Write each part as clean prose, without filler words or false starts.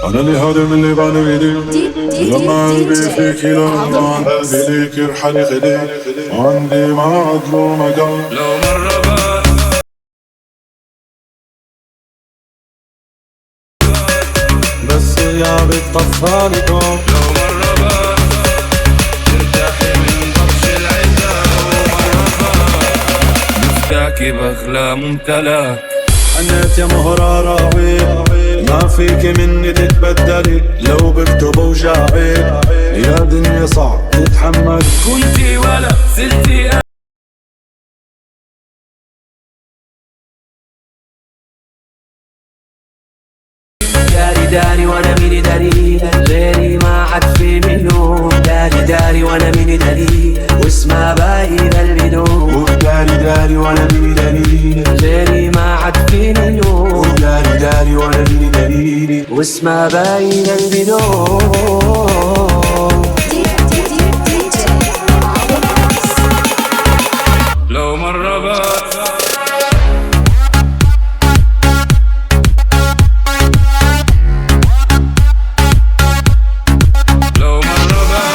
انا اللي هادم اللي بعني لما قلبي فيكي لما قلبي ليك يرحل غلي عندي معدلو مقام. لو مرة بس بس يا بتطفالكم لو مرة بس ترتاحي من بطش العتاب. ومرة بس مفتاكي بغلى ممتلك. حنيت يا مهرة راوي ما فيك مني تتبدلي لو بكتب وجاعي يا دنيا صعب تتحمل. كنتي ولا زلتي داري داري وانا ميني داري غيري ما عاد في منه. داري داري وانا ميني داري واسمها باين البدون. داري داري وانا ميني دليلي غيري ما عاد في منه. داري داري وانا ميني دليلي واسمها باين البدون. لو مرة بس لو مرة بس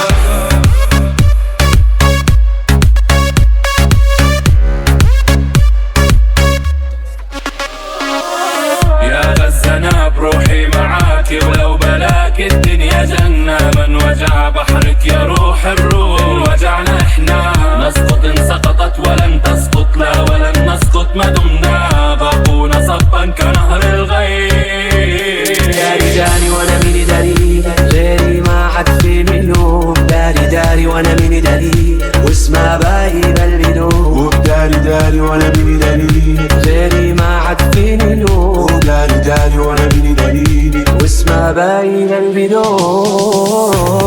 يا غزة انا بروحي معاكي ولو بلاك الدنيا جنة. من وجع بحرك يا روح الروح وجعنا احنا نسقط ان سقطت ولن تسقط لا ولن نسقط ما دمنا باقونا صبا كنهر الغيث. داري داري وانا ميني داري غيري ما عاد في منه. داري داري وانا ميني داري واسمها باين البدون. داري داري وانا ميني دليلي غيري ما عاد في منه. داري داري وانا ميني دليلي واسمها باين البدون.